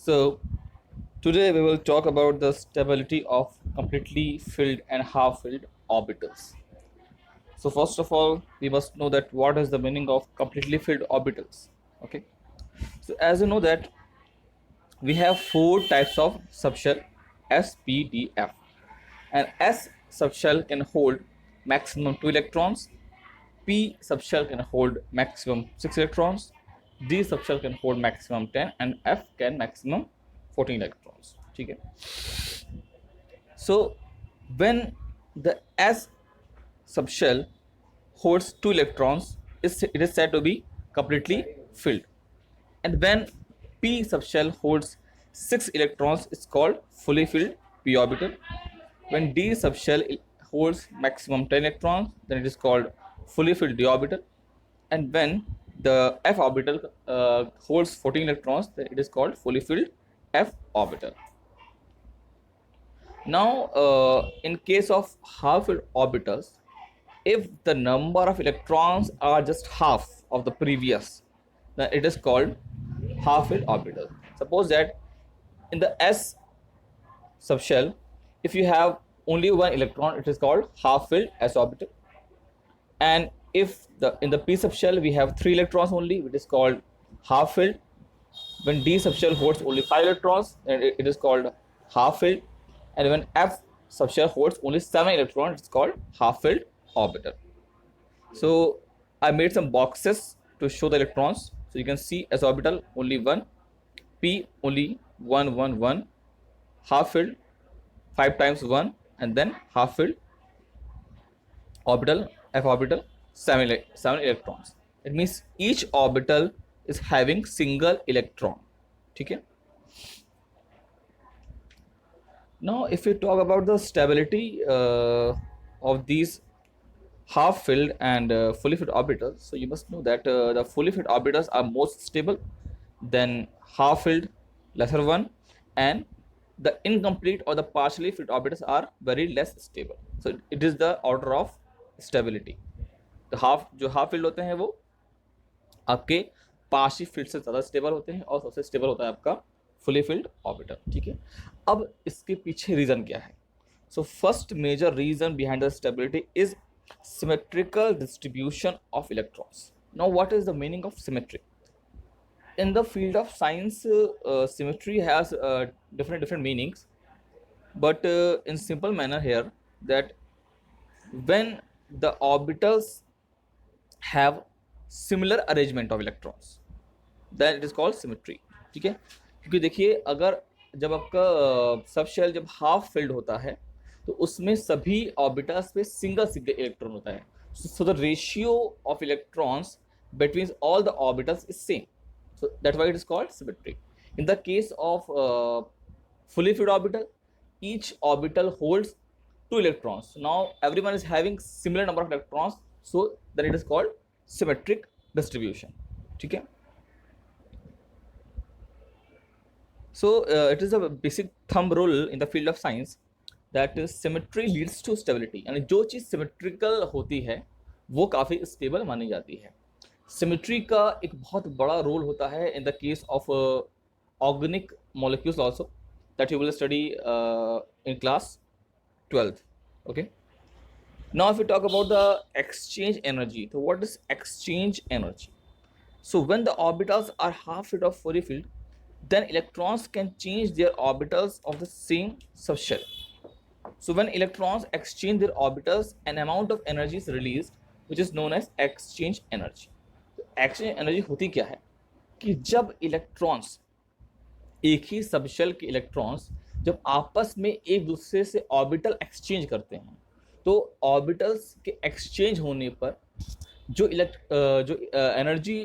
So, today we will talk about the stability of completely filled and half filled orbitals. So, first of all, we must know that what is the meaning of completely filled orbitals. Okay. So, as you know that we have four types of subshell S, P, D, F, and S subshell can hold maximum 2 electrons, P subshell can hold maximum 6 electrons, D subshell can hold maximum 10, and F can maximum 14 electrons. ठीक है. So when the S subshell holds 2 electrons, it is said to be completely filled. And when P subshell holds 6 electrons, it's called fully filled p orbital. When D subshell holds maximum 10 electrons, then it is called fully filled d orbital. And when the f orbital holds 14 electrons, then it is called fully filled f orbital. Now, in case of half filled orbitals, if the number of electrons are just half of the previous, then it is called half filled orbital. Suppose that in the s subshell, if you have only one electron, it is called half filled s orbital. And if in the p subshell we have 3 electrons only, it is called half filled. When d subshell holds only 5 electrons, then it is called half filled. And when f subshell holds only 7 electrons, it's called half filled orbital. So I made some boxes to show the electrons. So you can see s orbital only 1, p only 1 1 1, half filled 5 times 1, and then half filled orbital f orbital 7 electrons. It means each orbital is having single electron. Okay. Now if we talk about the stability of these half filled and fully filled orbitals, so you must know that the fully filled orbitals are most stable, then half filled lesser one, and the incomplete or the partially filled orbitals are very less stable. So it is the order of stability. तो जो half field होते हैं वो आपके partial field से ज़्यादा stable होते हैं और सबसे स्टेबल होता है आपका फुली फील्ड ऑर्बिटल. ठीक है. अब इसके पीछे रीज़न क्या है? So first major reason behind the stability is symmetrical distribution of electrons. Now what is the meaning of symmetry? In the field of science, symmetry has different meanings, but in simple manner here, that when the orbitals have similar arrangement of electrons, then it is called symmetry. ठीक है. क्योंकि देखिए, अगर जब आपका सब shell जब half filled होता है तो उसमें सभी ऑर्बिटल्स पे सिंगल इलेक्ट्रॉन होता है. So the ratio of electrons between all the orbitals is same. So that's why it is called symmetry. In the case of fully filled orbital, each orbital holds 2 electrons. Now everyone is having similar number of electrons, so then it is called symmetric distribution. ठीक है. So it is a basic thumb rule in the field of science that symmetry leads to stability. यानी जो चीज़ symmetrical होती है वो काफ़ी stable मानी जाती है. सिमेट्री का एक बहुत बड़ा रोल होता है in the case of organic molecules also that you will study in class 12th. Okay. Now if you talk about the exchange energy, तो what is exchange energy? So when the orbitals are half filled or fully filled, then electrons can change their orbitals of the same subshell. So when electrons exchange their orbitals, an amount of energy is released which is known as exchange energy. Exchange energy होती क्या है कि जब electrons, एक ही subshell के electrons जब आपस में एक दूसरे से ऑर्बिटल एक्सचेंज करते हैं, तो ऑर्बिटल्स के एक्सचेंज होने पर जो एनर्जी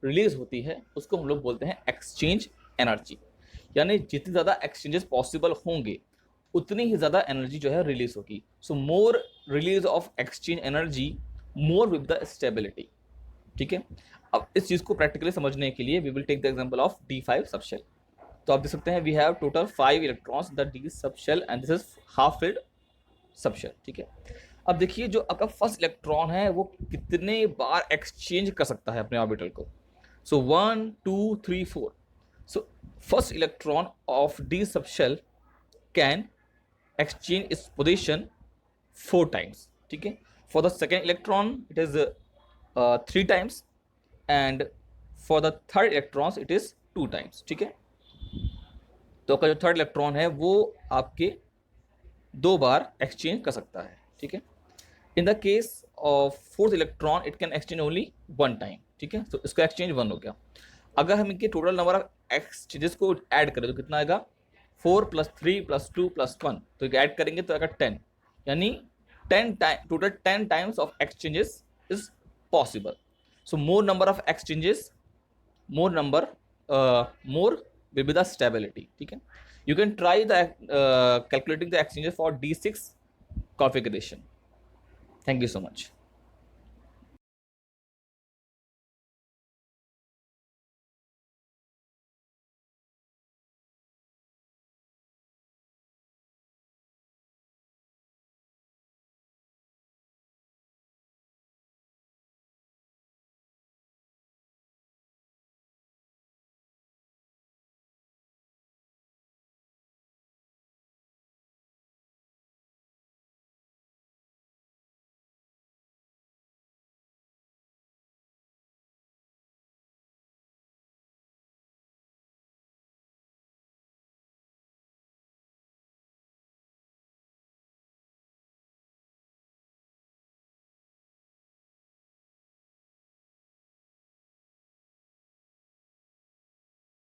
रिलीज होती है उसको हम लोग बोलते हैं एक्सचेंज एनर्जी. यानी जितनी ज़्यादा एक्सचेंजेस पॉसिबल होंगे उतनी ही ज़्यादा एनर्जी जो है रिलीज होगी. So more release of exchange energy, more with the stability. ठीक है. अब इस चीज़ को प्रैक्टिकली समझने के लिए we will take the example of D5 subshell. तो आप देख सकते हैं we have total 5 electrons the D subshell and this is half filled subshell. ठीक है. अब देखिए जो आपका फर्स्ट इलेक्ट्रॉन है वो कितने बार एक्सचेंज कर सकता है अपने ऑर्बिटल को. सो 1 2 3 4. So first electron of d subshell can exchange its position 4 times. ठीक है. For the second electron it is 3 times, and for the third electrons it is 2 times. ठीक है. तो आपका जो थर्ड इलेक्ट्रॉन है वो आपके 2 बार एक्सचेंज कर सकता है. ठीक है. In the case of fourth electron it can exchange only 1 time. ठीक है. तो इसका एक्सचेंज 1 हो गया. अगर हम इनके टोटल नंबर ऑफ एक्सचेंजेस को ऐड करें तो कितना आएगा? 4 + 3 + 2 + 1. तो ऐड करेंगे तो आएगा 10. यानी 10 time total 10 times of exchanges is possible. So more number of exchanges, more number, more will be the stability. ठीक है. You can try the calculating the exchanges for D6 configuration. Thank you so much.